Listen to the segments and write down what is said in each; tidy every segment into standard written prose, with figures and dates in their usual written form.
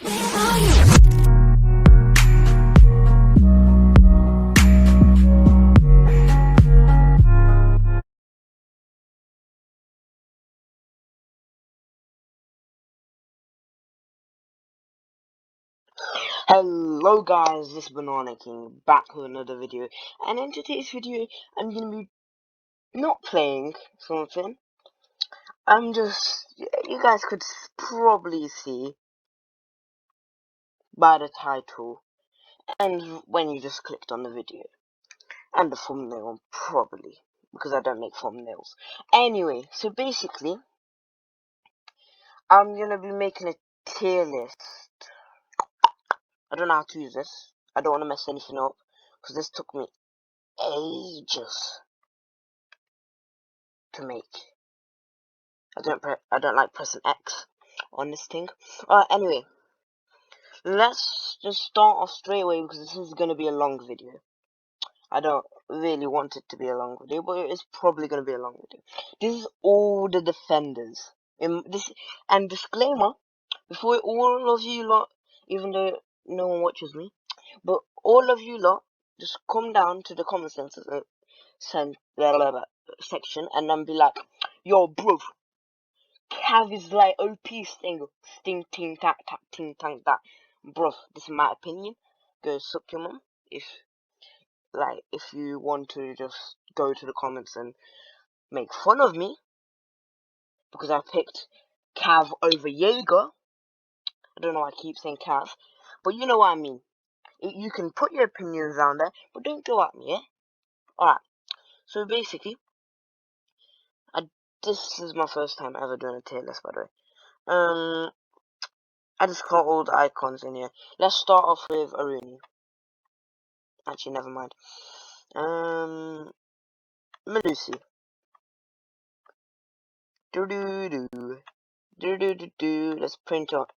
Hello guys, this is Banana King back with another video, and in today's video I'm gonna be not playing something. You guys could probably see by the title and when you just clicked on the video and the thumbnail probably, because I don't make thumbnails. Anyway, so basically I'm gonna be making a tier list. I don't know how to use this. I don't want to mess anything up because this took me ages to make. I don't like pressing X on this thing. Anyway, let's just start off straight away because this is gonna be a long video. I don't really want it to be a long video, but it's probably gonna be a long video. This is all the defenders. And disclaimer, before all of you lot, even though no one watches me, but all of you lot, just come down to the comment section and then be like, yo, bro. Cav is like OP sting ting tac tac ting tang that. Bruh, this is my opinion. Go suck your mum. If you want to just go to the comments and make fun of me because I picked Cav over Jaeger. I don't know why I keep saying Cav, but you know what I mean. You can put your opinions down there, but don't go at me, yeah? Alright, so basically, this is my first time ever doing a tier list, by the way. I just got all the icons in here. Let's start off with Aruni. Actually, never mind. Melusi. Let's print out.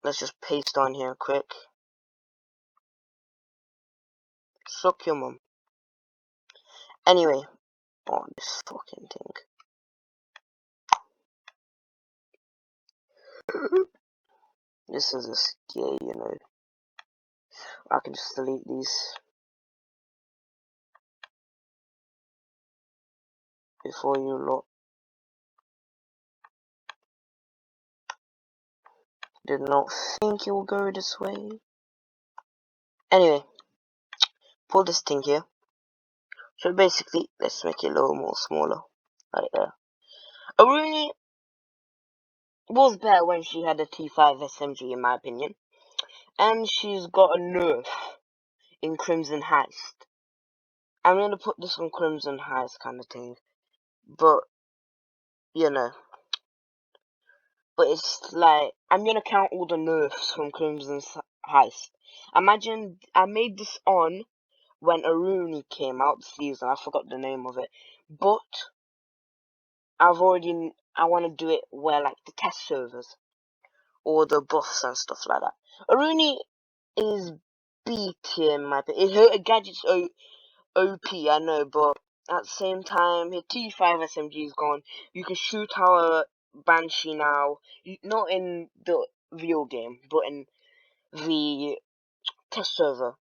Let's just paste on here quick. Suck your mum. Anyway, this fucking thing. This is a scare, you know. I can just delete these. Before you lot. Did not think it would go this way. Anyway, pull this thing here. So basically, let's make it a little more smaller. Right there. Aruni was better when she had a T5 SMG, in my opinion. And she's got a nerf in Crimson Heist. I'm gonna put this on Crimson Heist kind of thing. But, you know. But it's like, I'm gonna count all the nerfs from Crimson Heist. Imagine, I made this on when Aruni came out this season. I forgot the name of it. But, I want to do it where, like, the test servers. Or the buffs and stuff like that. Aruni is B tier in my opinion. Her gadget's OP, I know, but at the same time, her T5 SMG is gone. You can shoot our Banshee now, not in the real game, but in the test server.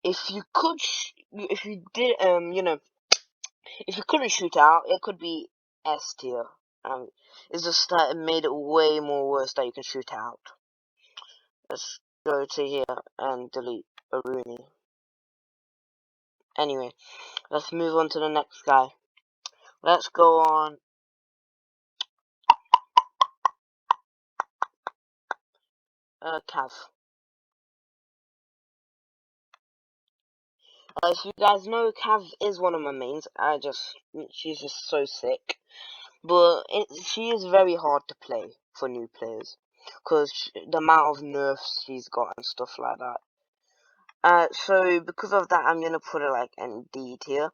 If you could, if you did, you know, if you couldn't shoot out, it could be S tier. It's just that it made it way more worse that you can shoot out. Let's go to here and delete Aruni. Anyway, let's move on to the next guy. Let's go on. Cav. As you guys know, Cav is one of my mains. She's just so sick. But she is very hard to play for new players. Because the amount of nerfs she's got and stuff like that. So because of that, I'm gonna put it like in D tier.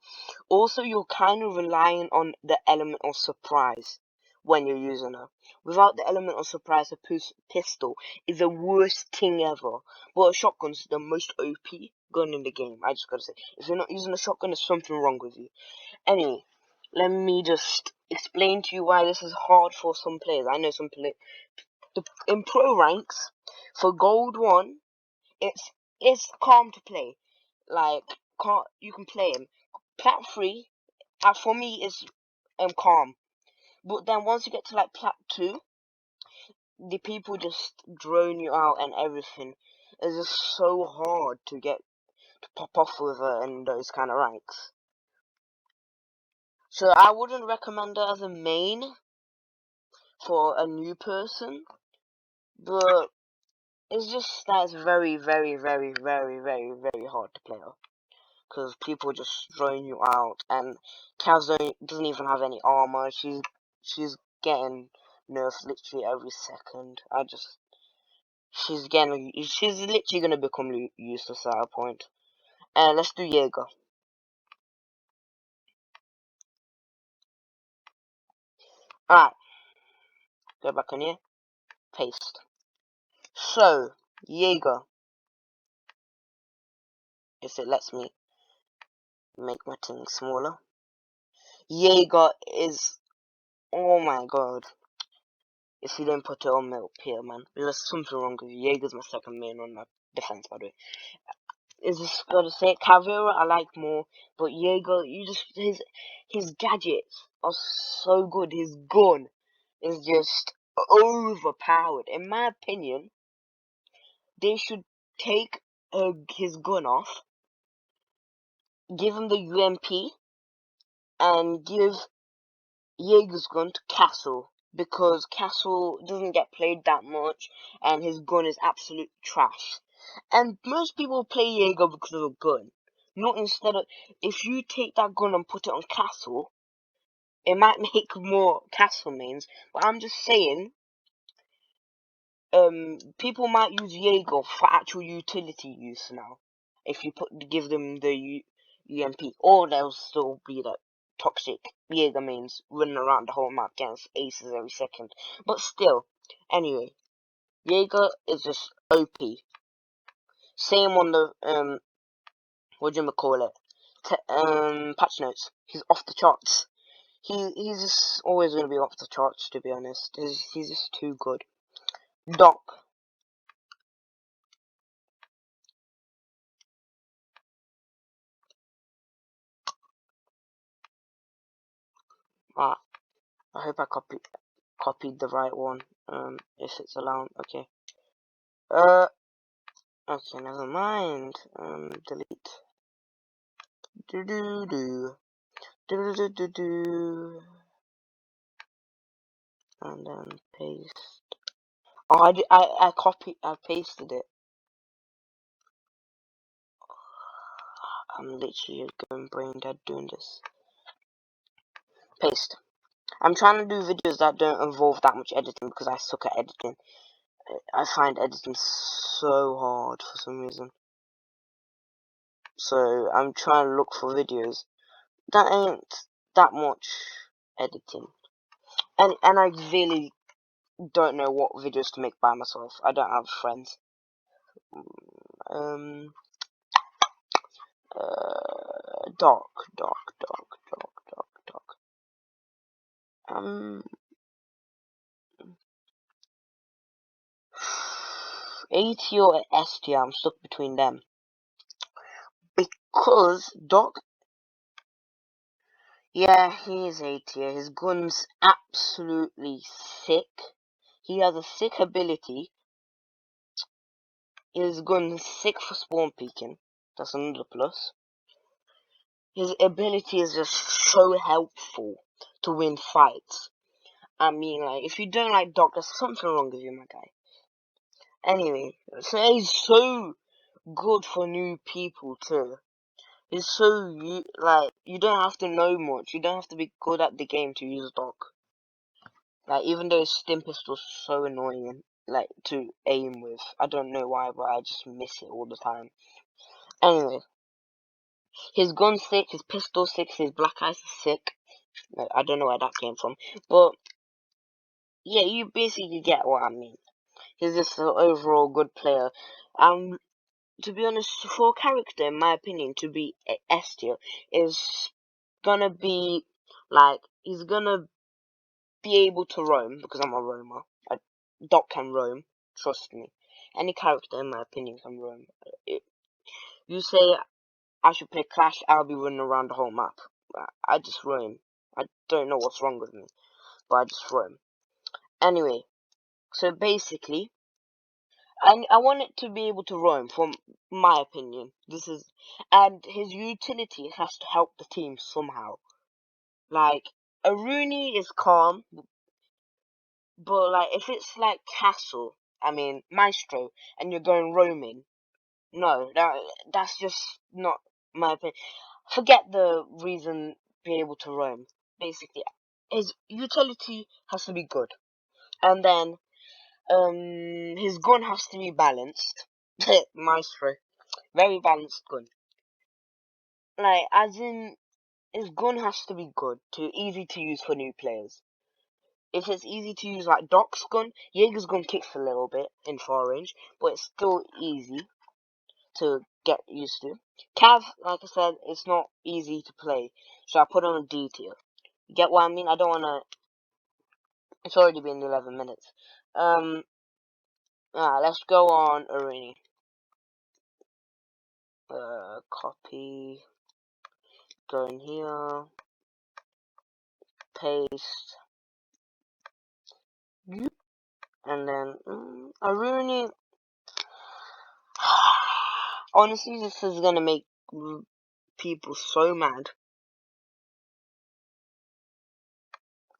Also, you're kind of relying on the element of surprise when you're using her. Without the element of surprise, a pistol is the worst thing ever. But a shotgun's the most OP gun in the game. I just gotta say, if you're not using a shotgun, there's something wrong with you. Anyway, let me just explain to you why this is hard for some players. I know some in pro ranks for gold 1, it's calm to play. Like you can play him. Plat 3, for me is calm. But then once you get to like plat 2, the people just drone you out and everything. It's just so hard to pop off with in those kind of ranks. So I wouldn't recommend it as a main for a new person, but it's just that it's very, very, very, very, very, very hard to play off. Because people just drone you out, and Kaz doesn't even have any armor. She's getting nerfed literally every second. She's literally gonna become useless at a point. And let's do Jaeger. Alright, go back on here, paste. So, Jaeger, if it lets me make my thing smaller. Jaeger is, oh my god. If you don't put it on milk here, man, there's something wrong with you. Jaeger's my second main on my defense, by the way. Is just gotta say, Caveira I like more, but Jaeger, his gadgets are so good. His gun is just overpowered. In my opinion, they should take his gun off, give him the UMP, and give Jaeger's gun to Castle, because Castle doesn't get played that much, and his gun is absolute trash. And most people play Jaeger because of a gun. Not instead of, if you take that gun and put it on Castle, it might make more Castle mains. But I'm just saying, people might use Jaeger for actual utility use now. If you give them the UMP, or they'll still be like toxic Jaeger mains running around the whole map against aces every second. But still, anyway, Jaeger is just OP. Same on the what do you call it? Patch notes. He's off the charts. He's just always gonna be off the charts, to be honest. He's just too good. Doc. Ah, I hope I copied the right one. If it's allowed. Okay. Okay, never mind. Delete. Do do do. Do do do do. And then paste. Oh, I pasted it. I'm literally going brain dead doing this. Paste. I'm trying to do videos that don't involve that much editing because I suck at editing. I find editing so hard for some reason. So I'm trying to look for videos that ain't that much editing. And I really don't know what videos to make by myself. I don't have friends. Dark. 80 or ST, I'm stuck between them. Because Doc, yeah, he is 8 tier. His gun's absolutely sick. He has a sick ability. His gun's sick for spawn peeking. That's another plus. His ability is just so helpful to win fights. I mean, like, if you don't like Doc, there's something wrong with you, my guy. Anyway, so he's so good for new people too. He's so, you don't have to know much. You don't have to be good at the game to use Doc. Like, even though his stim pistol's so annoying, like, to aim with. I don't know why, but I just miss it all the time. Anyway, his gun's sick, his pistol's sick, his black eyes is sick. Like, I don't know where that came from. But, yeah, you basically get what I mean. He's just an overall good player. To be honest, for a character, in my opinion, to be S tier, is gonna be, like, he's gonna be able to roam, because I'm a roamer. Doc can roam. Trust me. Any character, in my opinion, can roam. You say I should play Clash, I'll be running around the whole map. I just roam. I don't know what's wrong with me, but I just roam. Anyway, so basically, I want it to be able to roam, from my opinion. And his utility has to help the team somehow. Like, a Rooney is calm, but like, if it's like Maestro, and you're going roaming, no, that's just not my opinion. Forget the reason be able to roam. Basically, his utility has to be good, and then his gun has to be balanced. Maestro, very balanced gun. Like, as in, his gun has to be good, easy to use for new players. If it's easy to use like Doc's gun, Jaeger's gun kicks a little bit in far range, but it's still easy to get used to. Cav, like I said, it's not easy to play, so I put on a D tier. You get what I mean? I don't wanna. It's already been 11 minutes. Let's go on Arena. Copy. Go in here. Paste. And then Arena. Honestly, this is gonna make people so mad.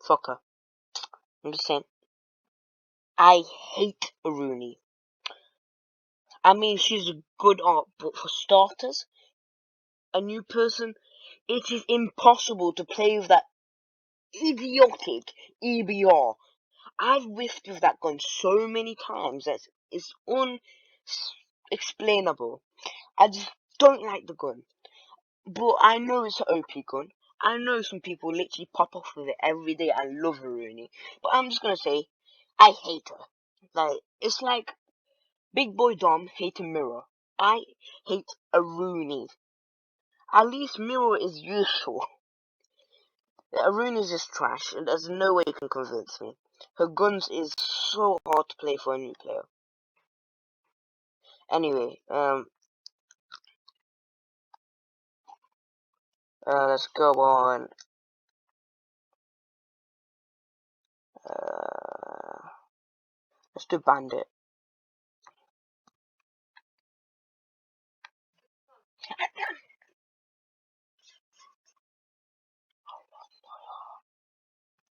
Fuck her. I'm just saying. I hate Rooney. I mean, she's a good art, but for starters, a new person, it is impossible to play with that idiotic EBR. I've whiffed with that gun so many times that it's unexplainable. I just don't like the gun. But I know it's an OP gun. I know some people literally pop off with it every day and love a Rooney. But I'm just gonna say, I hate her. Like, it's like Big Boy Dom hating Mirror. I hate a Rooney. At least Mirror is useful. A Rooney is just trash, and there's no way you can convince me. Her guns is so hard to play for a new player. Anyway, let's go on. Let's do Bandit.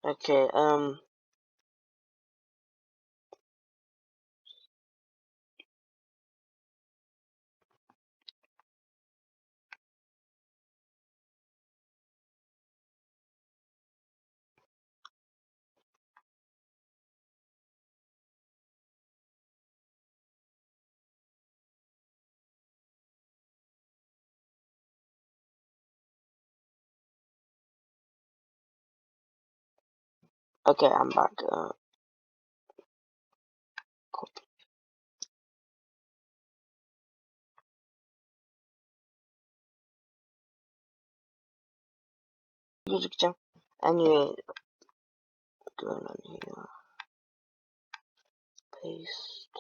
Okay, okay, I'm back. Copy. Music jam. Anyway, going on here. Paste.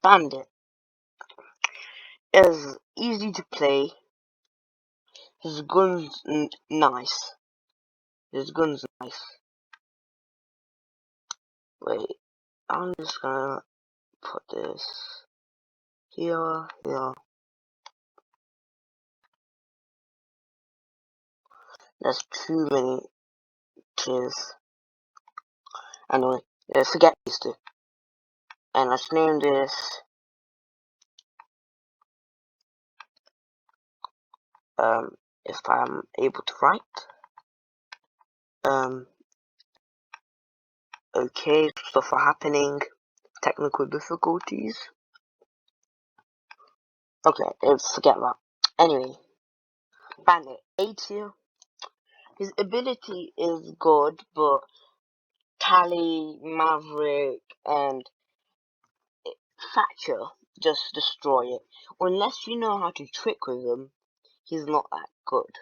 Bandit is easy to play. His gun's nice. His gun's nice. Wait, I'm just gonna put this here. There's too many tiers. Anyway, forget these two. And let's name this if I'm able to write. Okay, stuff are happening. Technical difficulties. Okay, forget that. Anyway, Bandit, A tier. His ability is good, but Tally, Maverick, and Thatcher just destroy it. Unless you know how to trick with him, he's not that good.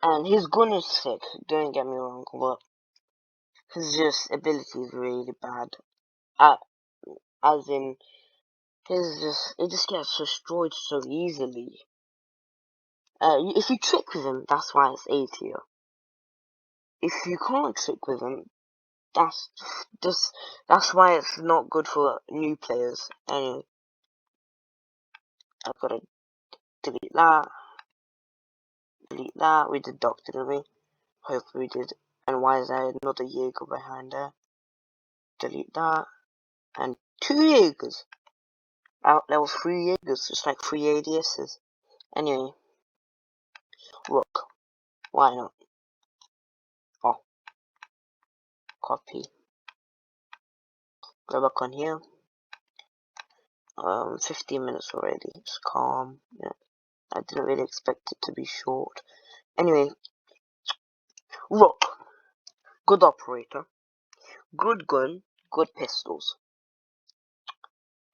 And his gun is sick, don't get me wrong, but his just ability is really bad. As in, it just gets destroyed so easily. If you trick with him, that's why it's A tier. If you can't trick with him, that's that's why it's not good for new players. Anyway, I've got to delete that. Delete that. We did Doctor, didn't we? Hopefully we did. And why is there another Jaeger behind there? Delete that. And 2 Jaegers. There was 3 Jaegers, just like 3 ADSs. Anyway, Rook. Why not? Oh, copy. Go back on here. 15 minutes already. It's calm. Yeah. I didn't really expect it to be short. Anyway, Rook. Good operator. Good gun. Good pistols.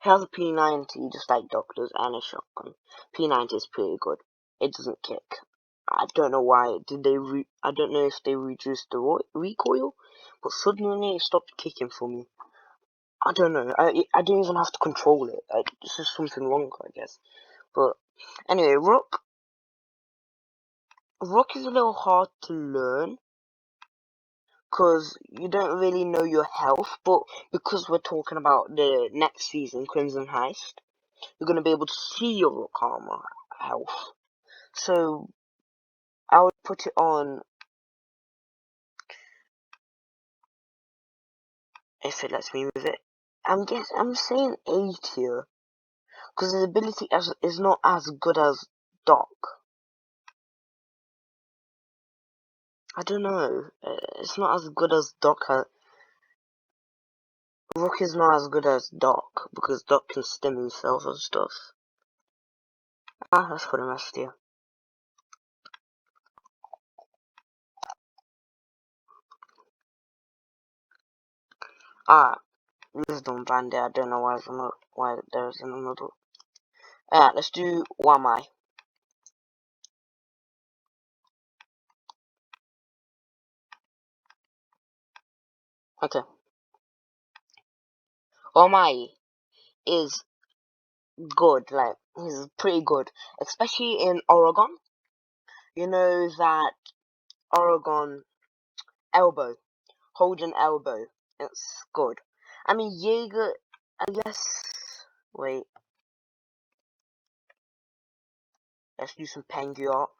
Has a P90 just like Doctor's and a shotgun. P90 is pretty good. It doesn't kick. I don't know why. I don't know if they reduced the recoil, but suddenly it stopped kicking for me. I don't know. I didn't even have to control it. This is something wrong, I guess. But anyway, Rook. Rook is a little hard to learn because you don't really know your health. But because we're talking about the next season, Crimson Heist, you're gonna be able to see your Rook armor health. So I would put it on if it lets me move it. I'm saying A tier because his ability is not as good as Doc. I don't know. It's not as good as Doc. Rook is not as good as Doc because Doc can stim himself and stuff. Let's put him as tier. Wisdom Bandit. I don't know why there's another. Let's do Wamai. Okay. Wamai is good, like, he's pretty good. Especially in Oregon. You know that Oregon elbow. Hold an elbow. It's good. I mean, Jaeger, I guess. Wait. Let's do some Pengu art.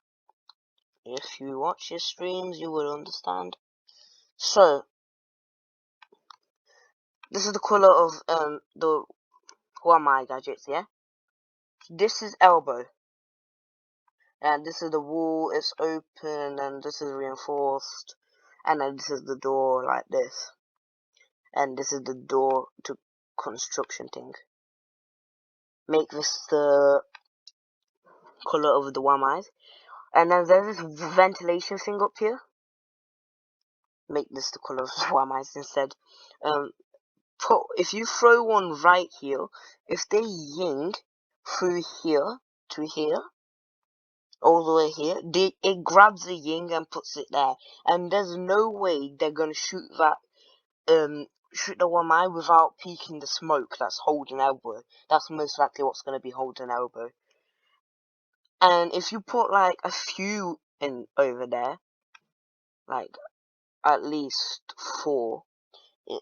If you watch his streams, you will understand. So, this is the color of the Wamai gadgets, yeah? This is elbow. And this is the wall, it's open, and this is reinforced. And then this is the door, like this. And this is the door to construction thing. Make this the color of the Wamais. And then there's this ventilation thing up here. Make this the color of the Wamais instead. If you throw one right here, if they ying through here to here, all the way here, it grabs the ying and puts it there. And there's no way they're gonna shoot that, shoot the Wamai without peeking the smoke that's holding elbow. That's most likely what's gonna be holding elbow. And if you put like a few in over there, like at least 4,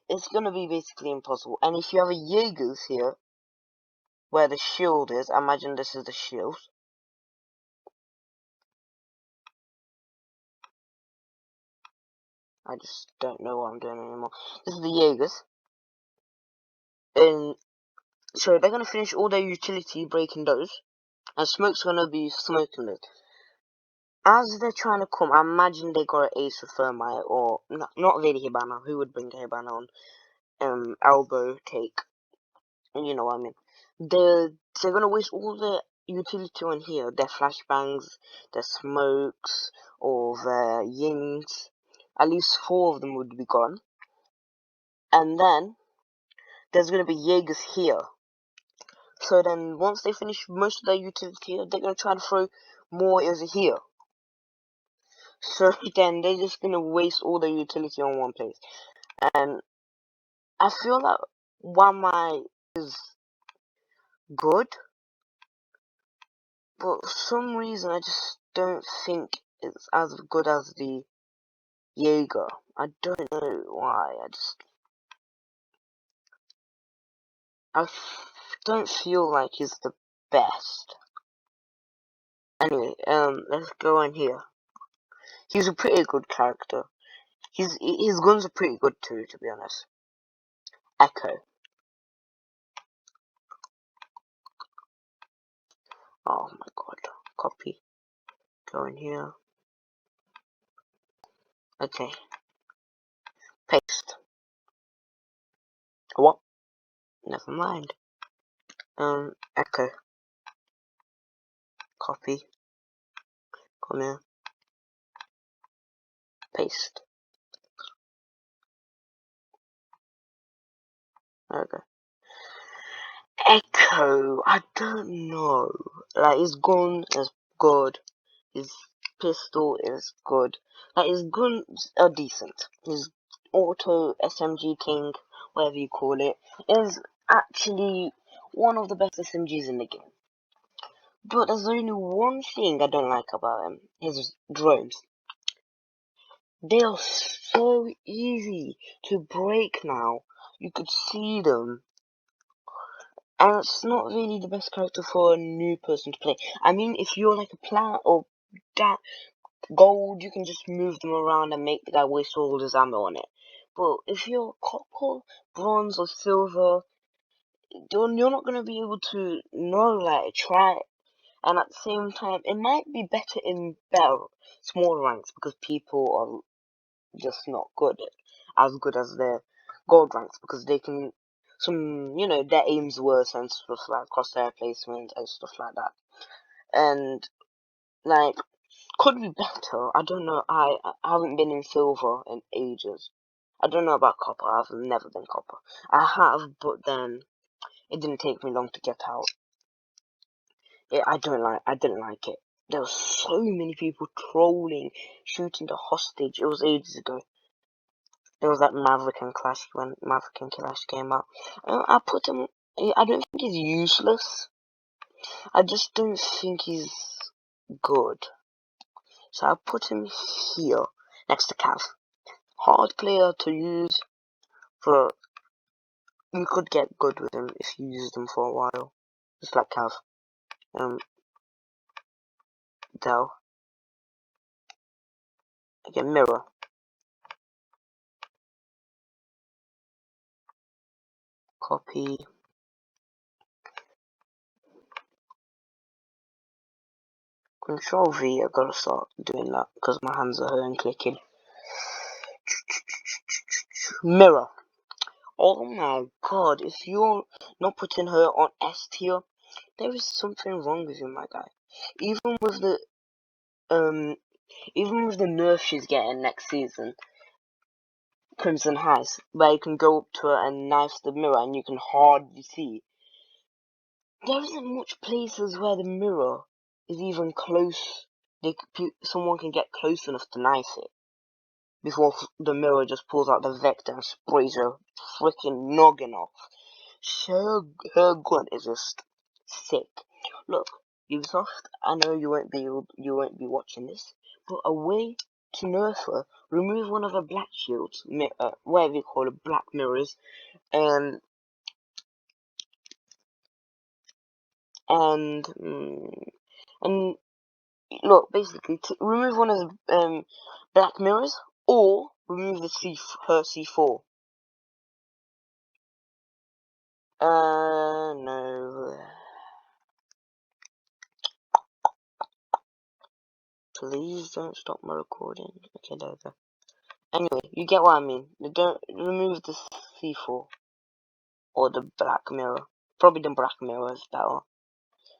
it's gonna be basically impossible. And if you have a Jaeger's here, where the shield is, imagine this is the shield. I just don't know what I'm doing anymore. This is the Jaegers. And so they're gonna finish all their utility breaking those. And Smoke's gonna be smoking it. As they're trying to come, I imagine they got an ace with Thermite, or not really Hibana. Who would bring Hibana on? Elbow take. You know what I mean. They're gonna waste all the utility on here. Their flashbangs, their smokes, or their yings. At least 4 of them would be gone. And then there's gonna be Jaegers here. So then once they finish most of their utility here, they're gonna try to throw more over here. So then they're just gonna waste all the utility on one place. And I feel like Wamai is good, but for some reason I just don't think it's as good as the Jaeger. I don't know why. Don't feel like he's the best. Anyway, let's go on here. He's a pretty good character. His guns are pretty good too, to be honest. Echo. Oh my god. Copy. Go in here. Okay. Paste. What? Never mind. Echo. Copy. Come here. Paste. There we go. Echo. I don't know. Like, his gun is good. His pistol is good. Like, his guns are decent. His auto SMG King, whatever you call it, is actually one of the best SMGs in the game. But there's only one thing I don't like about him. His drones. They are so easy to break now. You could see them. And it's not really the best character for a new person to play. I mean, if you're like a plat or gold, you can just move them around and make the guy waste all his ammo on it. But if you're copper, bronze, or silver, you're not going to be able to try it. And at the same time, it might be better in small ranks because people are just not as good as their gold ranks because they can, their aim's worse and stuff like crosshair placement and stuff like that. And, like, could be better. I don't know. I haven't been in silver in ages. I don't know about copper. I've never been copper. I have, but then it didn't take me long to get out. I didn't like it. There were so many people trolling, shooting the hostage. It was ages ago. It was that Maverick and Clash when Maverick and Clash came out. I put him. I don't think he's useless. I just don't think he's good. So I put him here next to Cav. Hard player to use, but you could get good with him if you use them for a while. Just like Cav. Dell. Again, Mirror. Copy. Control V, I gotta start doing that because my hands are hurting clicking. Mirror. Oh my god, if you're not putting her on S tier, there is something wrong with you, my guy. Even with the nerf she's getting next season, Crimson Heist, where you can go up to her and knife the mirror and you can hardly see. There isn't much places where the mirror is even close. Someone can get close enough to knife it before the mirror just pulls out the vector and sprays her freaking noggin off. Her gun is just sick. Look, Ubisoft, I know you won't be watching this, but a way to nerf her, remove one of her black shields, whatever you call it, black mirrors, and and look, basically, remove one of the black mirrors, or remove her C4. No. Please don't stop my recording. Okay, there we go. Anyway, you get what I mean. Don't remove the C4 or the black mirror. Probably the black mirror is better,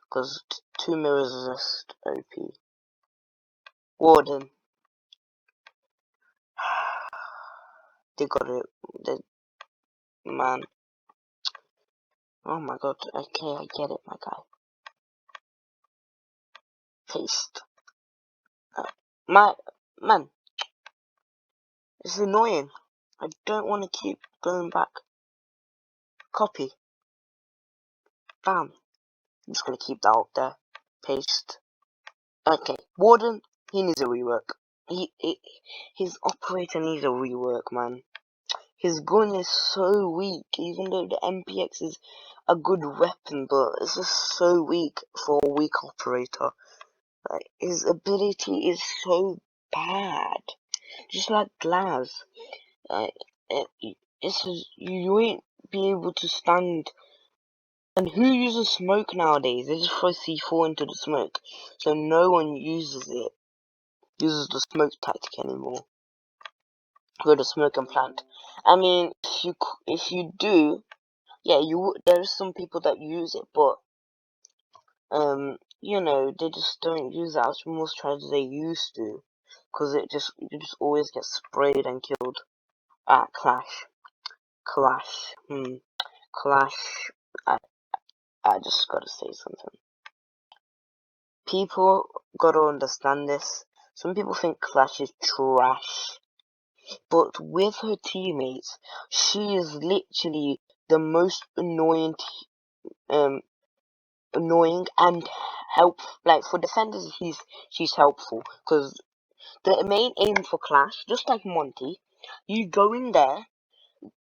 because two mirrors is just OP. Warden. They got it. Man. Oh my god. Okay, I get it, my guy. Paste. man, it's annoying. I don't want to keep going back. Copy. Bam. I'm just gonna keep that up there. Paste. Okay, Warden, he needs a rework. His operator needs a rework, man. His gun is so weak, even though the MPX is a good weapon, but it's just so weak for a weak operator. Like, his ability is so bad. Just like Glass. Like, you won't be able to stand. And who uses smoke nowadays? They just throw C4 into the smoke. So no one uses the smoke tactic anymore. Go to smoke and plant. I mean, if you do, yeah, there's some people that use it, but you know, they just don't use it as much as they used to, cause you just always get sprayed and killed. Clash. Clash. I just gotta say something. People gotta understand this. Some people think Clash is trash. But with her teammates, she is literally the most annoying and like for defenders she's helpful, because the main aim for Clash, just like Monty, you go in there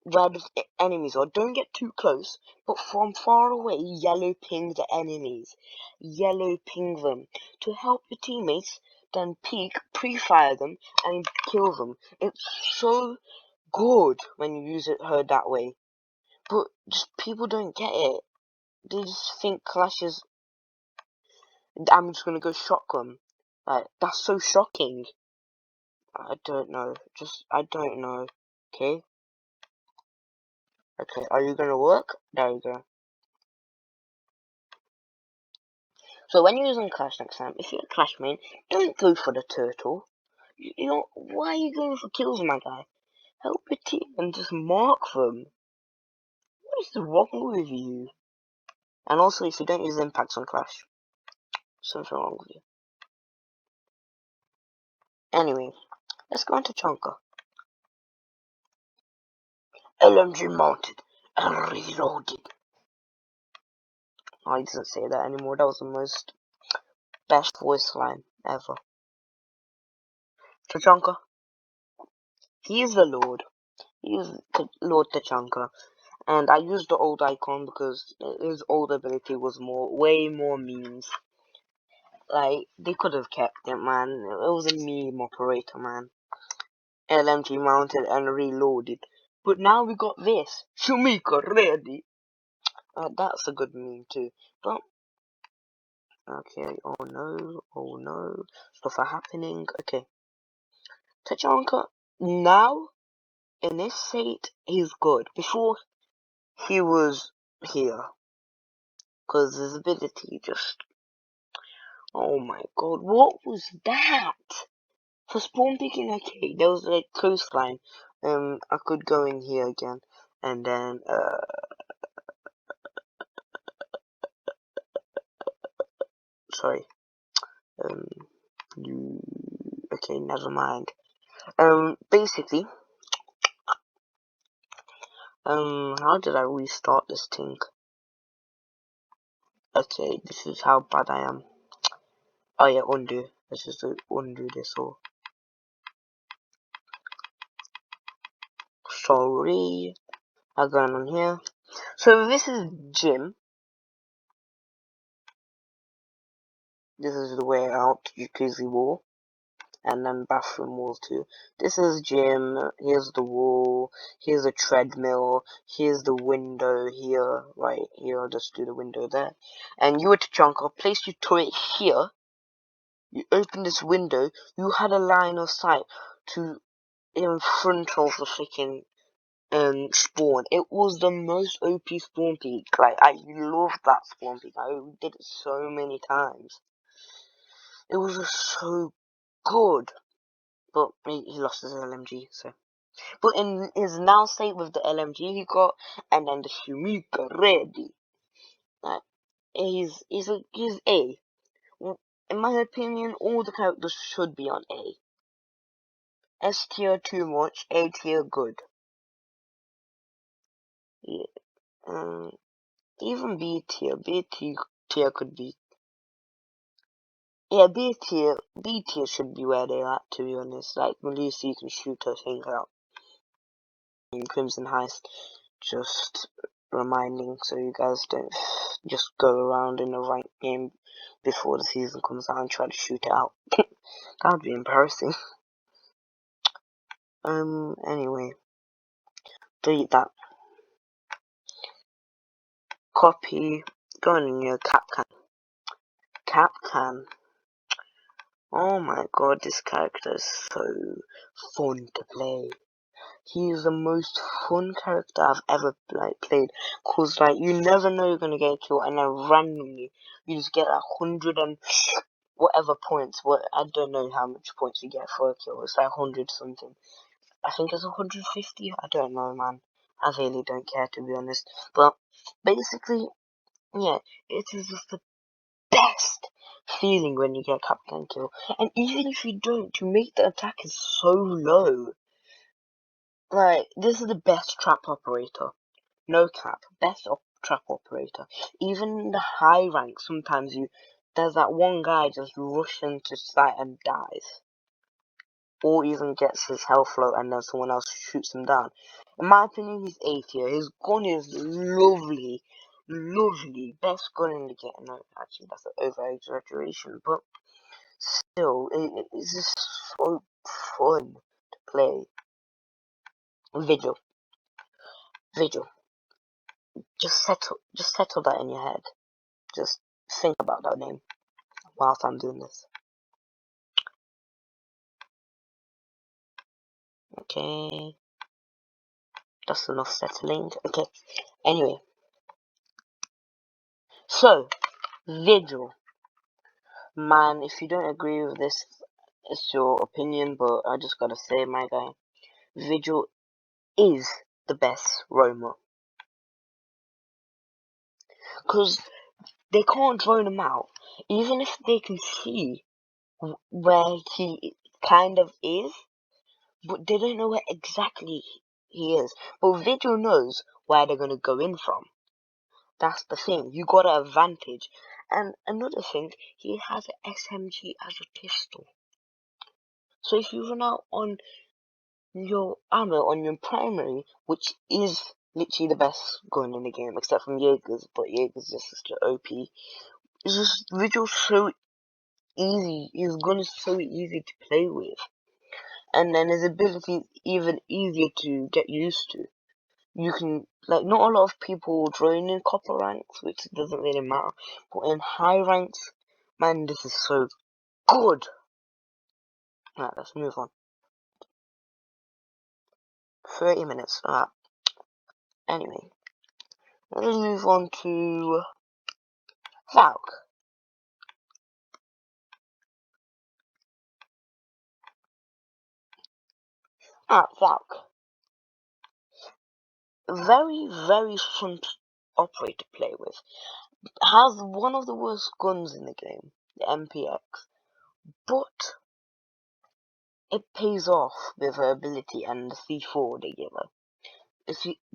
where the enemies are, don't get too close, but from far away yellow ping the enemies, yellow ping them to help your teammates, then peek, pre-fire them and kill them. It's so good when you use her that way, but just people don't get it. They just think Clash is, I'm just gonna go shotgun. Like, that's so shocking. I don't know. I don't know. Okay? Okay, are you gonna work? There you go. So when you're using Clash next time, if you're a Clash main, don't go for the turtle. You know, why are you going for kills, my guy? Help your team and just mark them. What is wrong with you? And also, if you don't use impacts on Clash, something wrong with you. Anyway, let's go into Chonka. LMG mounted and reloaded. Oh, he doesn't say that anymore. That was the most best voice line ever. Tachanka. He is the Lord. He is Lord Tachanka. And I used the old icon because his old ability was way more memes. Like, they could have kept it, man. It was a meme operator, man. LMG mounted and reloaded. But now we got this. Shumika ready. That's a good meme too. But okay, oh no, stuff are happening. Okay, Tachanka now in this state he's good. Before he was here, cause his ability just, oh my god, what was that? For spawn picking, okay, there was a coastline. I could go in here again, and then sorry, you, okay, never mind. Basically, how did I restart this thing? Okay, this is how bad I am. Oh yeah, undo. Let's just undo this all. Sorry. I'm going on here. So this is gym. This is the way out, jacuzzi wall. And then bathroom wall too. This is gym. Here's the wall. Here's a treadmill. Here's the window here. Right here, I'll just do the window there. And you were to chunk. I'll place your turret here. You open this window. You had a line of sight to in front of the freaking spawn. It was the most OP spawn peak. Like, I loved that spawn peak. I did it so many times. It was just so good. But he lost his LMG, so. But in his now state with the LMG he got, and then the Shumika ready. Like, he's A. In my opinion, all the characters should be on A. S tier too much, A tier good. Yeah. Even B tier. B tier could be. Yeah, B tier should be where they're at, to be honest. Like, at least you can shoot a thing out. In Crimson Heist, just reminding so you guys don't just go around in a ranked game before the season comes out and try to shoot it out. That would be embarrassing. Anyway. Delete that. Copy. Go in your Capcan. Capcan. Oh my god, this character is so fun to play. He is the most fun character I've ever played. Cause you never know you're gonna get a kill, and then randomly you just get 100 and whatever points. I don't know how much points you get for a kill. It's 100 something. I think it's 150. I don't know, man. I really don't care, to be honest. But basically, yeah, it is just the best feeling when you get a Capcan kill. And even if you don't, to make the attack is so low. This is the best trap operator. No cap. Best trap operator. Even in the high rank, sometimes there's that one guy just rushing to site and dies. Or even gets his health low and then someone else shoots him down. In my opinion, he's A tier. His gun is lovely. Lovely. Best gun in the game. No, actually, that's an over-exaggeration. But still, it's just so fun to play. Vigil. Just settle that in your head. Just think about that name whilst I'm doing this. Okay. That's enough settling. Okay. Anyway. So, Vigil. Man, if you don't agree with this, it's your opinion, but I just gotta say, my guy, Vigil is the best roamer. Because they can't drone him out. Even if they can see where he kind of is, but they don't know where exactly he is. But Vigil knows where they're gonna go in from. That's the thing. You got an advantage. And another thing, he has an SMG as a pistol. So if you run out on your ammo on your primary, which is literally the best gun in the game, except from Jaeger's, but Jaeger's just such an OP. It's just Vigil's so easy. His gun is so easy to play with. And then his ability is even easier to get used to. You can, not a lot of people drone in copper ranks, which doesn't really matter. But in high ranks, man, this is so good. Alright, let's move on. 30 minutes. Alright. Anyway. Let's move on to Valk. Valk. Very, very fun operator to play with. Has one of the worst guns in the game, the MPX. But it pays off with her ability and the C4 they give her.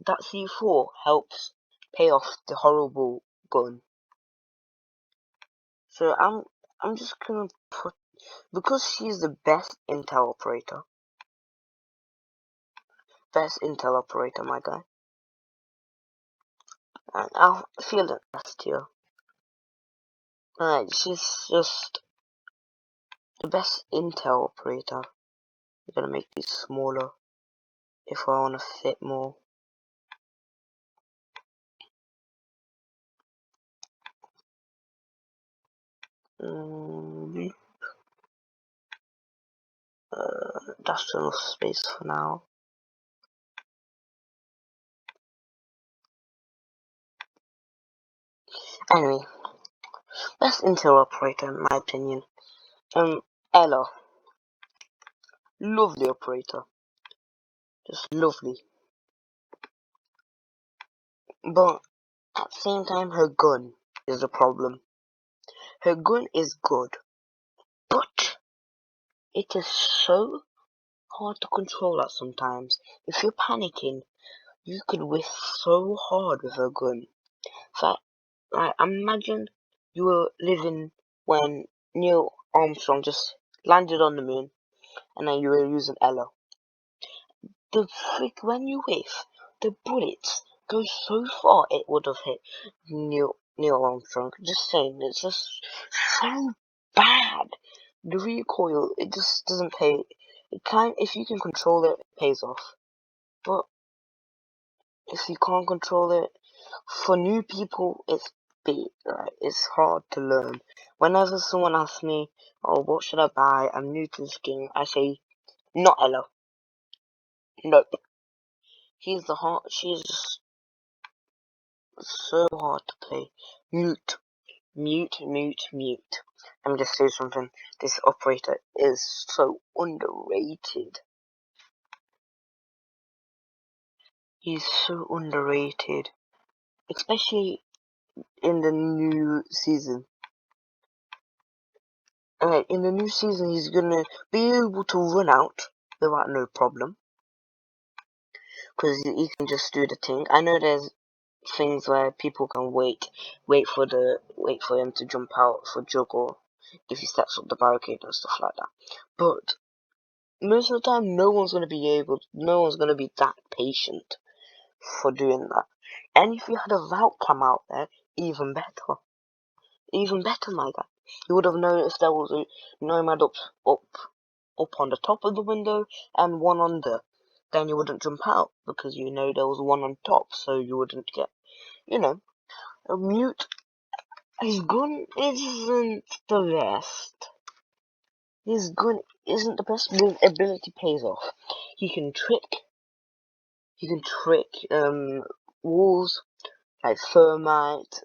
That C4 helps pay off the horrible gun. So I'm just gonna put, because she's the best intel operator. Best intel operator, my guy. And I'll feel it last year. Alright, she's just the best intel operator. I'm gonna make these smaller if I wanna fit more. That's enough space for now. Anyway, best intel operator in my opinion. Ella. Lovely operator. Just lovely. But at the same time, her gun is the problem. Her gun is good, but it is so hard to control that sometimes. If you're panicking, you could whiff so hard with a gun. So, like, imagine you were living when Neil Armstrong just landed on the moon, and then you were using Ella. When you whiff, the bullets go so far it would have hit Neil Armstrong. Just saying, it's just so bad. The recoil, it just doesn't pay. If you can control it, it pays off. But if you can't control it, for new people, it's big. Right? It's hard to learn. Whenever someone asks me, "Oh, what should I buy? I'm new to this game," I say, "Not Ella. Nope. She's just so hard to play. Mute. Mute, mute, mute. Let me just say something. This operator is so underrated. He's so underrated. Especially in the new season. In the new season, he's gonna be able to run out without no problem. Because he can just do the thing. I know there's things where people can wait for him to jump out for juggle if he steps up the barricade and stuff like that. But most of the time, no one's gonna be that patient for doing that. And if you had a vault cam out there, even better, my guy. You would have known if there was a nomad up on the top of the window and one under. Then you wouldn't jump out because you know there was one on top, so you wouldn't get, a mute. His gun isn't the best. His gun isn't the best, but his ability pays off. He can trick walls like thermite,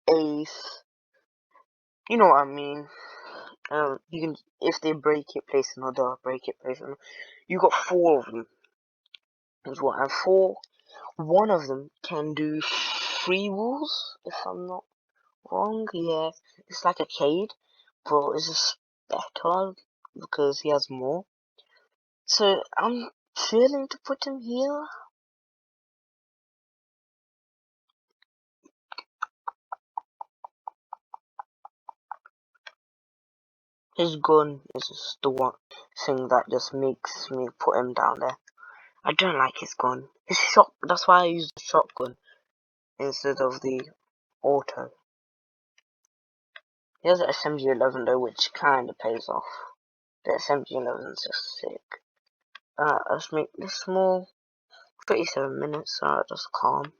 ace. You know what I mean. You can, if they break it, place another. Break it, place another. You got 4 of them. That's what I have 4. One of them can do 3 walls, if I'm not wrong. Yeah, it's like a Cade, but it's just better because he has more. So I'm feeling to put him here. His gun is just the one thing that just makes me put him down there. I don't like his gun. His shot. That's why I use the shotgun instead of the auto. He has an SMG-11 though, which kind of pays off. The SMG-11 is just sick. Let's make this small. 37 minutes, so just calm.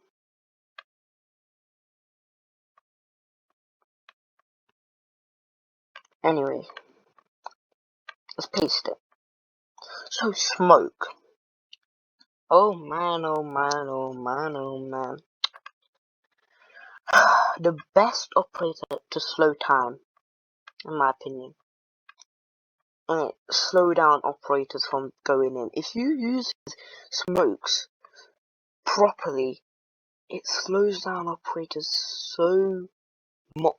Anyway, let's paste it. So, smoke. Oh man, oh man, oh man, oh man. The best operator to slow time, in my opinion. Slow down operators from going in. If you use smokes properly, it slows down operators so much.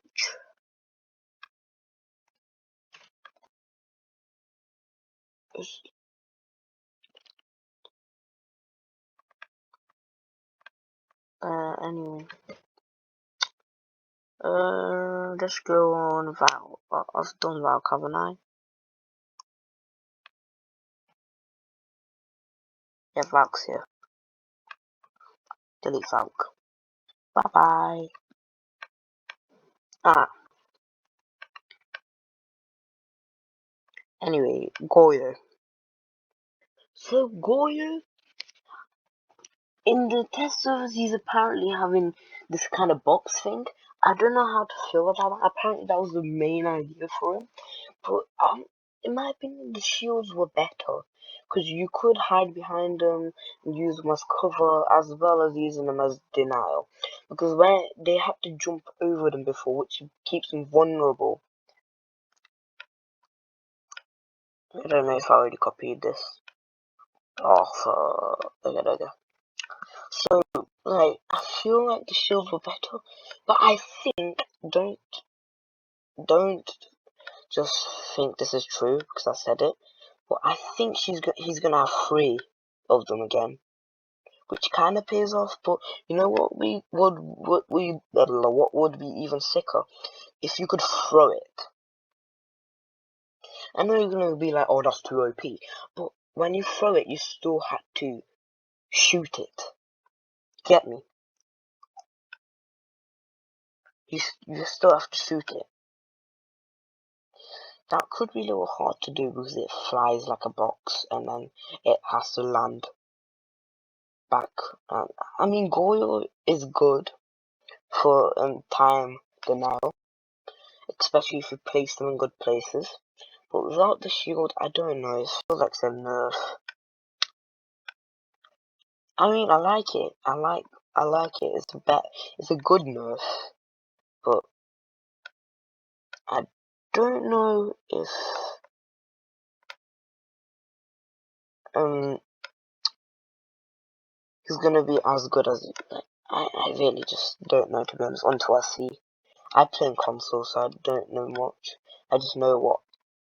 Anyway. Let's go on Val. I've done Val, haven't I? Yeah, Valk's here. Delete Valk. Bye bye. Anyway, Goyo. So Goyo, in the test servers, he's apparently having this kind of box thing. I don't know how to feel about that. Apparently, that was the main idea for him. But in my opinion, the shields were better because you could hide behind them and use them as cover as well as using them as denial. Because when they had to jump over them before, which keeps them vulnerable. I don't know if I already copied this. Oh, okay. So, like, I feel like the shields were better, but I think, don't just think this is true, because I said it, But I think he's gonna have 3 of them again, which kind of pays off. But you know what? What would be even sicker if you could throw it. I know you're gonna be like, oh, that's too OP, but when you throw it, you still had to shoot it. Get me? You still have to shoot it. That could be a little hard to do because it flies like a box and then it has to land back. I mean, Goyle is good for time denial, especially if you place them in good places. But without the shield, I don't know. It feels like some nerf. I mean, I like it. I like it. It's a good nerf, but I don't know if he's gonna be as good as I really just don't know, to be honest, until I see. I play in console, so I don't know much. I just know what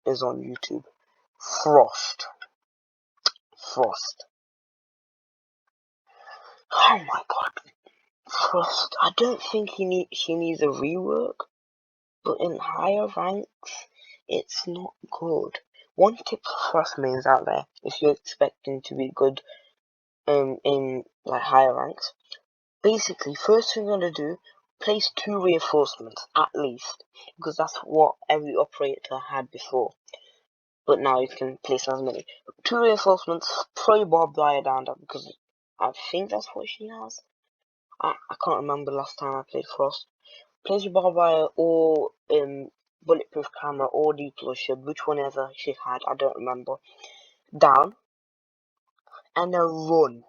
is on YouTube. Frost. Oh my god. Frost. I don't think she needs a rework, but in higher ranks, it's not good. One tip for Frost mains out there, if you're expecting to be good in like higher ranks, basically, first thing you're gonna do, place 2 reinforcements at least, because that's what every operator had before. But now you can place as many. 2 reinforcements, throw your barbed wire down there, because I think that's what she has. I can't remember last time I played Frost. Place your barbed wire or bulletproof camera or deploy, which one ever she had, I don't remember. Down, and then run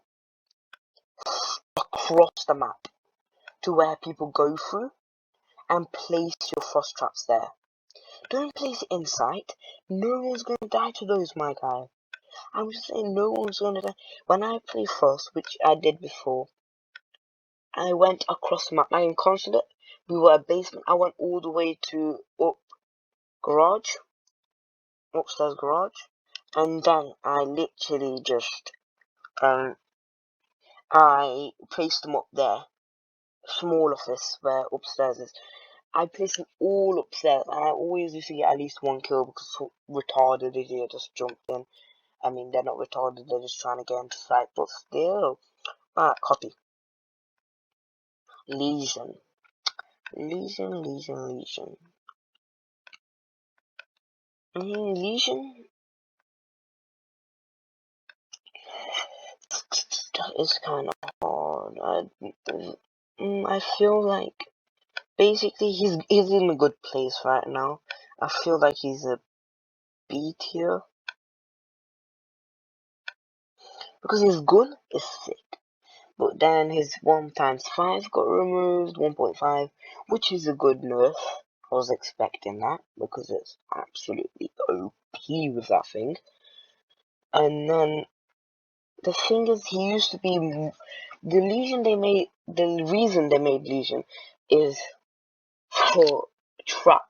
across the map to where people go through, and place your frost traps there. Don't place it in sight. No one's gonna die to those, my guy. I'm just saying, no one's gonna die. When I play Frost, which I did before, I went across the map. I am consulate. We were a basement. I went all the way to upstairs garage, and then I literally just I placed them up there. Small office where upstairs is. I placed them all upstairs, and I always used to get at least 1 kill because retarded idiot just jumped in. I mean, they're not retarded, they're just trying to get into sight, but still. Alright, copy. Lesion. Lesion. Lesion? That is kind of hard. I feel like, basically, he's in a good place right now. I feel like he's a B tier. Because his gun is sick. But then his 1x5 got removed, 1.5, which is a good nerf. I was expecting that, because it's absolutely OP with that thing. And then, the thing is, he used to be, the reason they made Legion is for trap,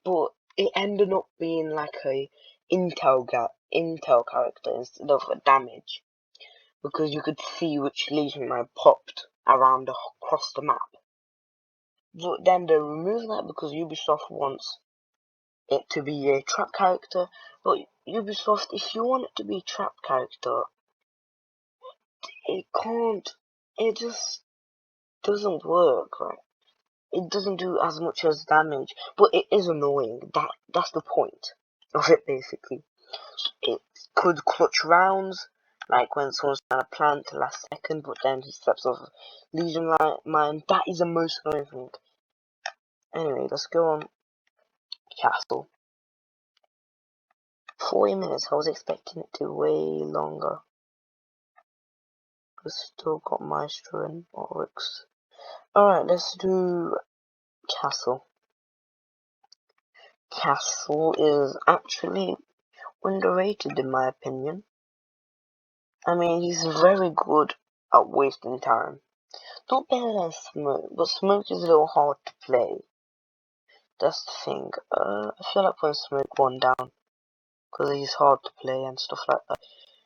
but it ended up being like a intel character instead of a damage, because you could see which Legion I popped around across the map. But then they removed that because Ubisoft wants it to be a trap character. But Ubisoft, if you want it to be a trap character, it can't. It just doesn't work, right? It doesn't do as much as damage, but it is annoying. That's the point of it, basically. It could clutch rounds, like when someone's trying to plant the last second, but then he steps off Legion mine. That is the most annoying thing. Anyway, let's go on Castle. 40 minutes, I was expecting it to way longer. But still got Maestro and Oryx. Alright, let's do Castle. Castle is actually underrated in my opinion. I mean, he's very good at wasting time. Not better than Smoke, but Smoke is a little hard to play. That's the thing. I feel like putting Smoke 1 down, because he's hard to play and stuff like that.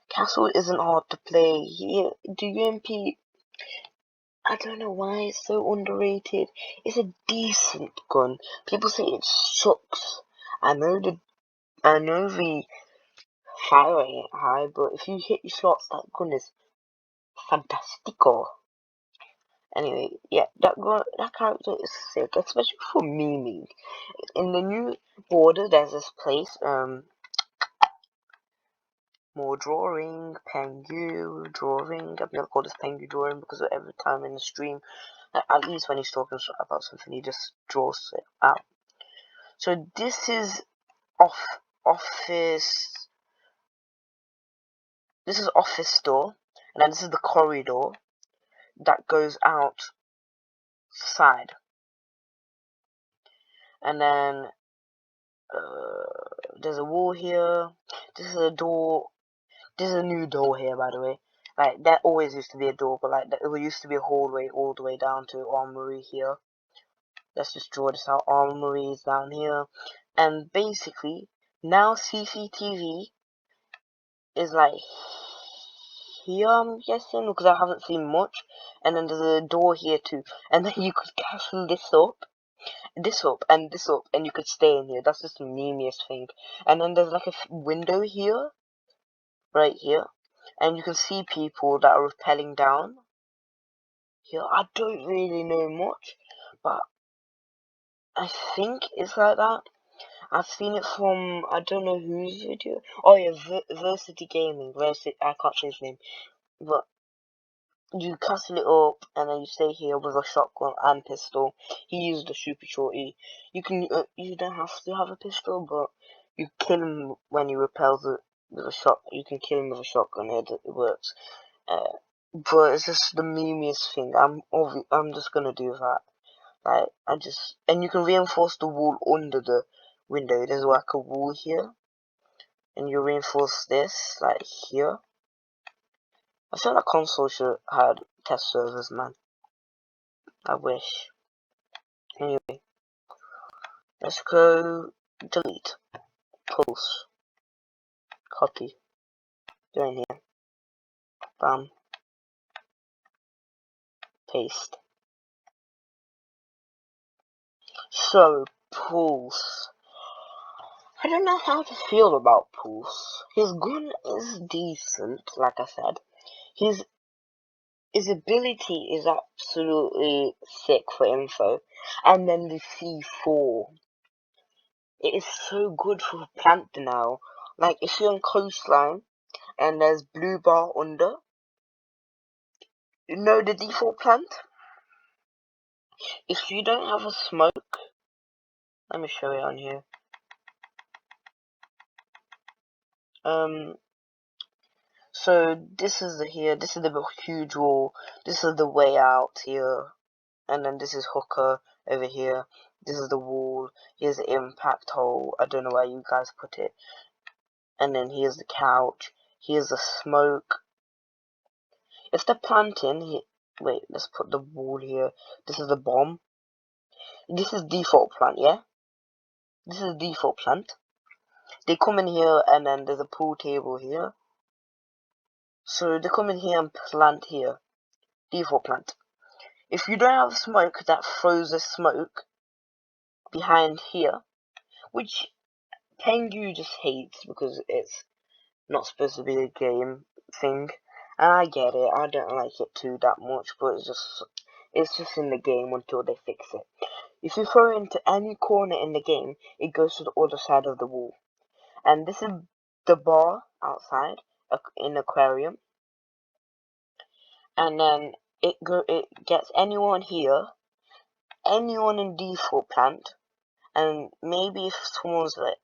Castle isn't hard to play. Here, the UMP, I don't know why it's so underrated. It's a decent gun. People say it sucks. I know the fire rate ain't high, but if you hit your shots, that gun is fantastico. Anyway, yeah, that character is sick, especially for memeing. In the new border, there's this place, more drawing, Pengu drawing. I'm gonna call this Pengu drawing because every time in the stream, at least when he's talking about something, he just draws it out. So this is office. This is office door, and then this is the corridor that goes outside, and then there's a wall here. This is a door. This is a new door here, by the way. Like, there always used to be a door, but like, there used to be a hallway all the way down to armory here. Let's just draw this out. Armory is down here, and basically now CCTV is like here, I'm guessing, because I haven't seen much. And then there's a door here too, and then you could castle this up, and this up, and you could stay in here. That's just the memeiest thing. And then there's like a window here, right here, and you can see people that are rappelling down here. I don't really know much, but I think it's like that. I've seen it from, I don't know whose video. Oh yeah, Versity Gaming. I can't say his name, but you castle it up, and then you stay here with a shotgun and pistol. He used a super shorty. You can, you don't have to have a pistol, but you kill him when he repels it with a shot. You can kill him with a shotgun. It works. But it's just the memeiest thing. I'm just gonna do that. Like, and you can reinforce the wall under the window. There's like a wall here, and you reinforce this like here. I feel like console should have test servers, man. I wish. Anyway, let's go delete, pulse, copy, go in here, bam, paste. So, Pulse. I don't know how to feel about Pulse. His gun is decent, like I said. His ability is absolutely sick for info. And then the C4. It is so good for plant now. Like, if you're on coastline and there's blue bar under, you know the default plant? If you don't have a smoke, let me show it on here. So this is this is the huge wall, this is the way out here, and then this is hooker over here, this is the wall, here's the impact hole, I don't know where you guys put it, and then here's the couch, here's the smoke. If they're planting, wait, let's put the wall here, this is the bomb, this is default plant, yeah? This is default plant. They come in here, and then there's a pool table here. So they come in here and plant here. Default plant. If you don't have smoke that throws a smoke behind here, which Pengu just hates because it's not supposed to be a game thing, and I get it, I don't like it too that much, but it's just in the game until they fix it. If you throw it into any corner in the game, it goes to the other side of the wall. And this is the bar outside in aquarium, and then it gets anyone here, anyone in default plant, and maybe if someone's like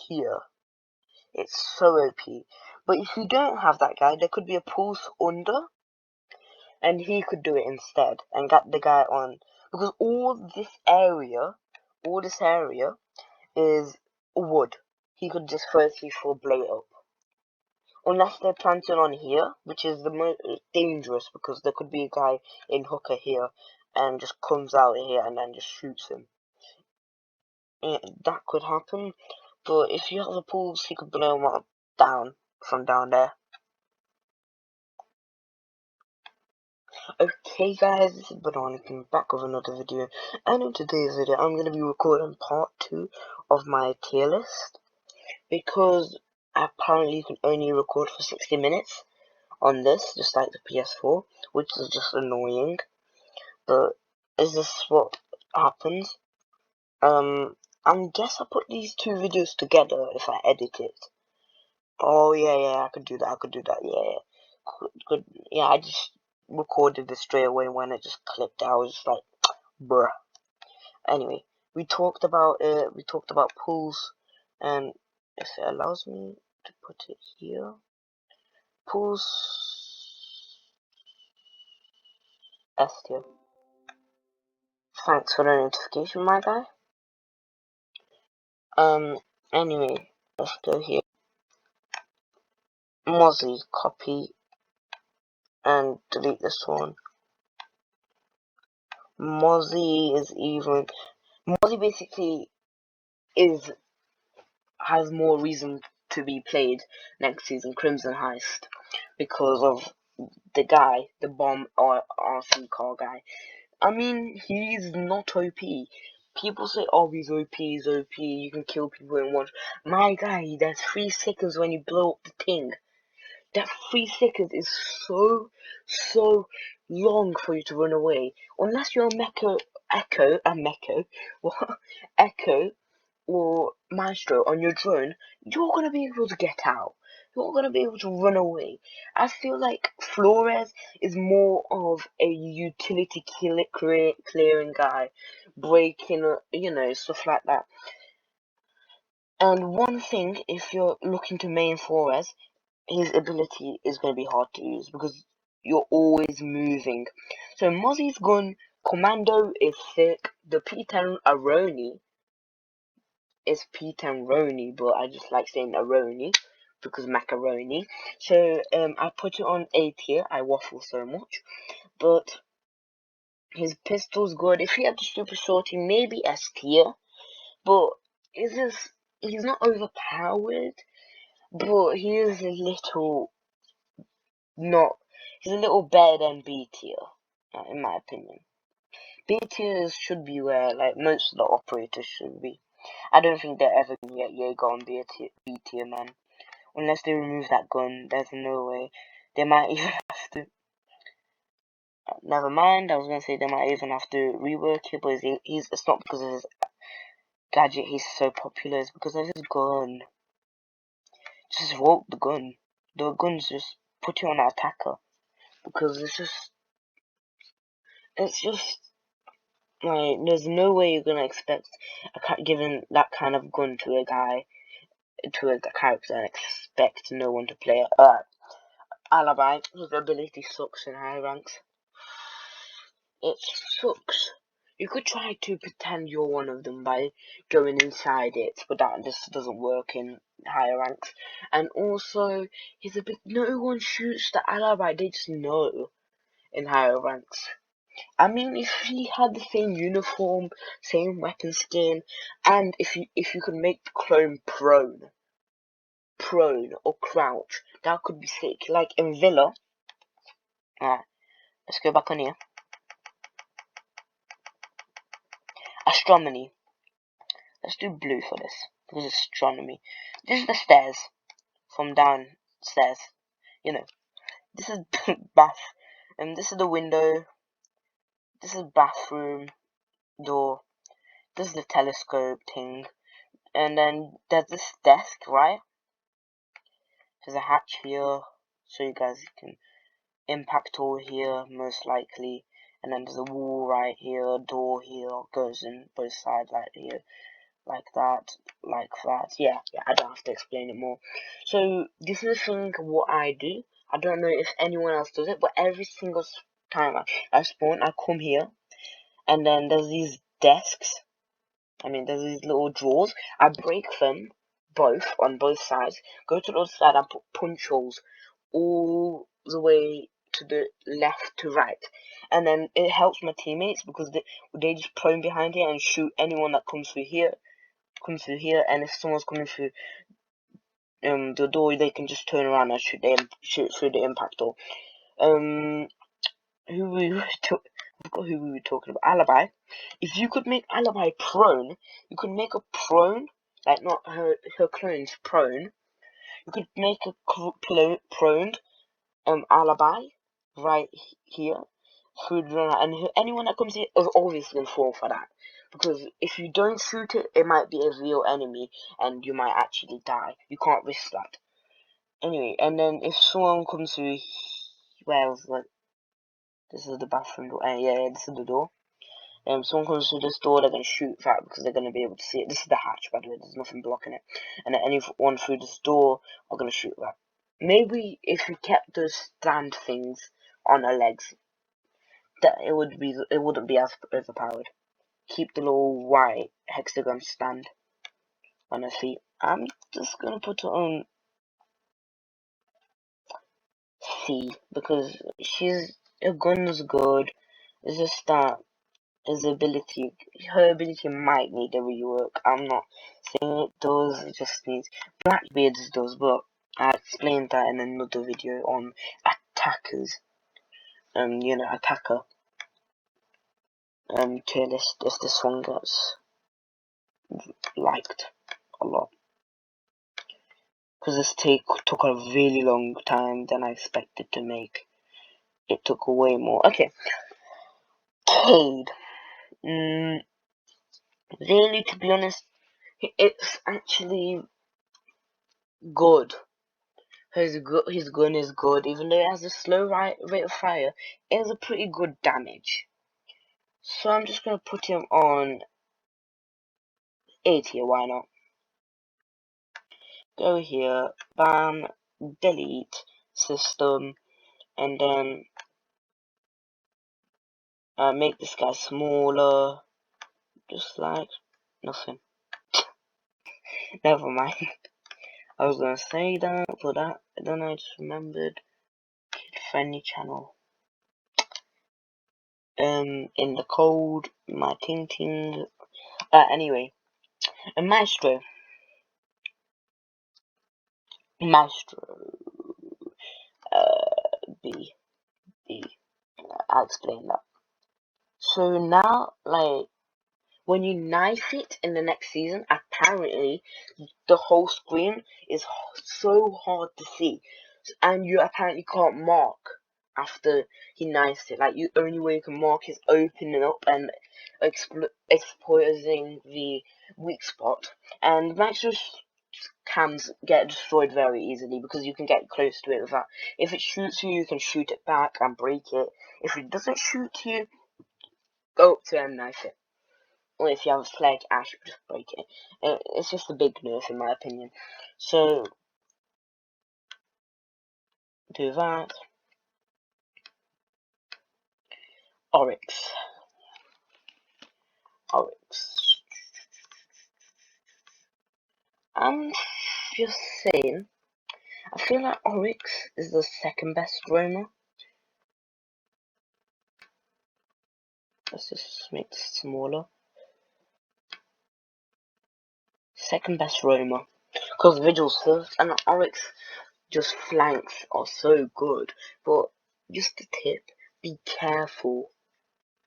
here, it's so OP. But if you don't have that guy, there could be a pulse under, and he could do it instead and get the guy on, because all this area is wood. He could just throw C4, blow it up. Unless they're planting on here, which is the most dangerous, because there could be a guy in hooker here and just comes out here and then just shoots him. That could happen, But if you have the pools, you could blow them up down from down there. Okay guys, this is Banana back with another video, and in today's video I'm going to be recording part 2 of my tier list, because apparently you can only record for 60 minutes on this, just like the PS4, which is just annoying. But is this what happens? I guess I put these two videos together if I edit it. Oh yeah, I could do that, yeah. Good. Yeah, I just recorded it straight away when it just clicked. I was just like, bruh. Anyway, we talked about pools, and if it allows me to put it here, pools S tier. Thanks for the notification, my guy. Anyway, let's go here. Mozzie, copy and delete this one. Mozzie basically has more reason to be played next season, Crimson Heist, because of the guy, the bomb or RC car guy. I mean, he's not OP. People say, oh, he's OP, you can kill people in one. My guy, there's 3 seconds when you blow up the thing. That 3 seconds is so long for you to run away. Unless you're Echo or Maestro on your drone, you're gonna be able to get out. You're gonna be able to run away. I feel like Flores is more of a utility clearing guy, breaking, stuff like that. And one thing, if you're looking to main Flores, his ability is going to be hard to use because you're always moving. So Mozzie's gun, Commando, is sick. The P10 Aroni is P10 Roni, but I just like saying Aroni because macaroni. So I put it on A tier. I waffle so much, but his pistol's good. If he had the super shorty, maybe S tier, but he's not overpowered, but he is a little not. He's a little better than B tier, in my opinion. B tiers should be where like most of the operators should be. I don't think they're ever gonna get Jaeger on B tier, man. Unless they remove that gun, there's no way. They might even have to. Never mind. I was gonna say they might even have to rework it, but it's not because of his gadget. He's so popular. It's because of his gun. Just rope the gun. The gun's just put you on an attacker because it's just like there's no way you're gonna expect giving that kind of gun to a character and expect no one to play it. Alibi, his ability sucks in high ranks. It sucks. You could try to pretend you're one of them by going inside it, but that just doesn't work in higher ranks. And also, no one shoots the alibi, they just know in higher ranks. I mean, if he had the same uniform, same weapon skin, and if you could make the clone prone or crouch, that could be sick. Like in Villa. Alright, let's go back on here. Astronomy. Let's do blue for this because it's astronomy. This is the stairs from downstairs. You know, this is bath, and this is the window. This is bathroom door. This is the telescope thing, and then there's this desk, right? There's a hatch here, so you guys can impact all here, most likely. And then there's a wall right here, a door here, goes in both sides right here, like that. Yeah, I don't have to explain it more. So, this is the thing, what I do. I don't know if anyone else does it, but every single time I spawn, I come here, and then there's these desks. There's these little drawers. I break them on both sides, go to the other side and put punch holes all the way to the left to right, and then it helps my teammates because they just prone behind here and shoot anyone that comes through here come through here, and if someone's coming through the door, they can just turn around and shoot through the impact door. I forgot who we were talking about. Alibi. If you could make Alibi prone, you could make a prone, like not her clones prone. You could make a prone Alibi right here through the runner, and anyone that comes here is obviously gonna fall for that, because if you don't shoot it, it might be a real enemy and you might actually die. You can't risk that. Anyway, and then if someone comes through, where else? Like, this is the bathroom door. Yeah, this is the door. Someone comes through this door, they're gonna shoot that because they're gonna be able to see it. This is the hatch, by the way. There's nothing blocking it. And then anyone through this door are gonna shoot that. Maybe if you kept those stand things on her legs, that it wouldn't be as overpowered. Keep the little white hexagon stand on her feet. I'm just gonna put her on C because her gun is good. It's just that her ability might need a rework. I'm not saying it does, it just needs. Blackbeard's does, but I explained that in another video on attackers. Attacker. Tier list if this one gets liked a lot. Because this took a really long time than I expected to make. It took way more. Okay. Cade. Really, to be honest, it's actually good. His gun is good, even though it has a slow rate of fire. It has a pretty good damage. So I'm just gonna put him on 8 here. Why not? Go here, bam, delete system, and then make this guy smaller, just like nothing. Never mind. I was gonna say that for that, and then I just remembered kid friendly channel. In the code, my ting. Anyway, a maestro. B. I'll explain that. So now, like, when you knife it in the next season, apparently the whole screen is so hard to see, and you apparently can't mark after he knifes it. Like, the only way you can mark is opening up and exposing the weak spot, and Maestro cams get destroyed very easily because you can get close to it with that. If it shoots you, you can shoot it back and break it. If it doesn't shoot you, go up to it and knife it. Or if you have a flag ash, just break it. It's just a big nerf in my opinion. So do that. Oryx. I'm just saying, I feel like Oryx is the second best roamer. Let's just make this smaller. Second best roamer. Because Vigil's first, and Oryx just flanks are so good. But just a tip, be careful.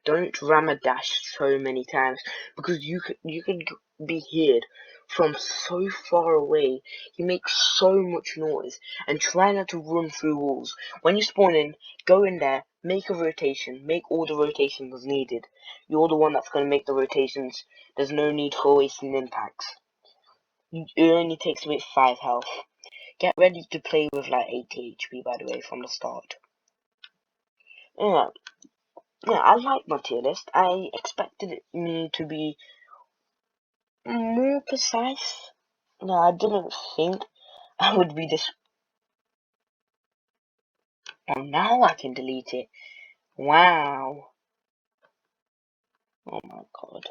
Don't ram a dash so many times, because you could be heard from so far away. He makes so much noise, and try not to run through walls. When you spawn in, go in there, make a rotation, make all the rotations needed. You're the one that's going to make the rotations. There's no need for wasting impacts. It only takes away 5 health. Get ready to play with like 80 HP, by the way, from the start. Yeah, I like my tier list. I expected me to be more precise. No, I didn't think I would be this. Oh, now I can delete it. Wow. Oh my god.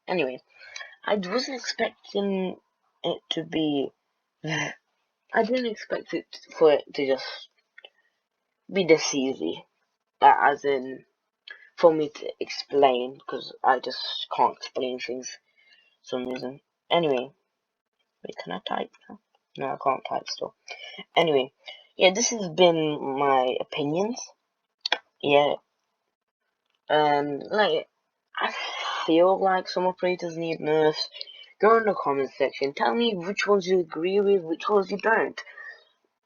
Anyway, I wasn't expecting it to be. I didn't expect it for it to just be this easy. As in, for me to explain, because I just can't explain things for some reason. Anyway. Wait, can I type now? No, I can't type still. Anyway, yeah, this has been my opinions. Yeah, like, I feel like some operators need nerfs. Go in the comment section, tell me which ones you agree with, which ones you don't,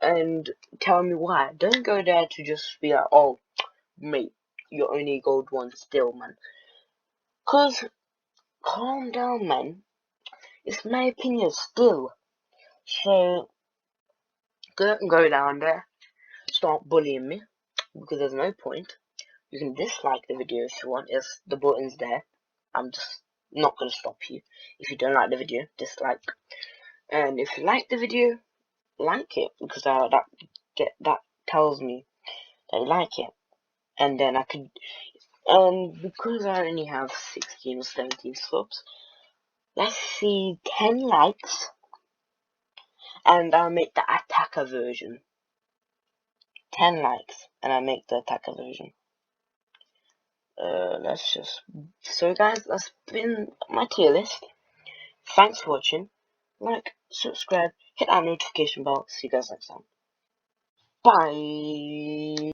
and tell me why. Don't go there to just be like, oh, mate, you're only gold one still, man. Cause, calm down, man. It's my opinion still. So, don't go down there, start bullying me, because there's no point. You can dislike the video if you want, if the button's there. I'm just not gonna stop you. If you don't like the video, dislike. And if you like the video, like it, because that tells me that you like it. And then I could, because I only have 16 or 17 subs, let's see, 10 likes, and I'll make the attacker version. 10 likes, and I'll make the attacker version. So guys, that's been my tier list. Thanks for watching. Like, subscribe, hit that notification bell. See you guys next time. Bye.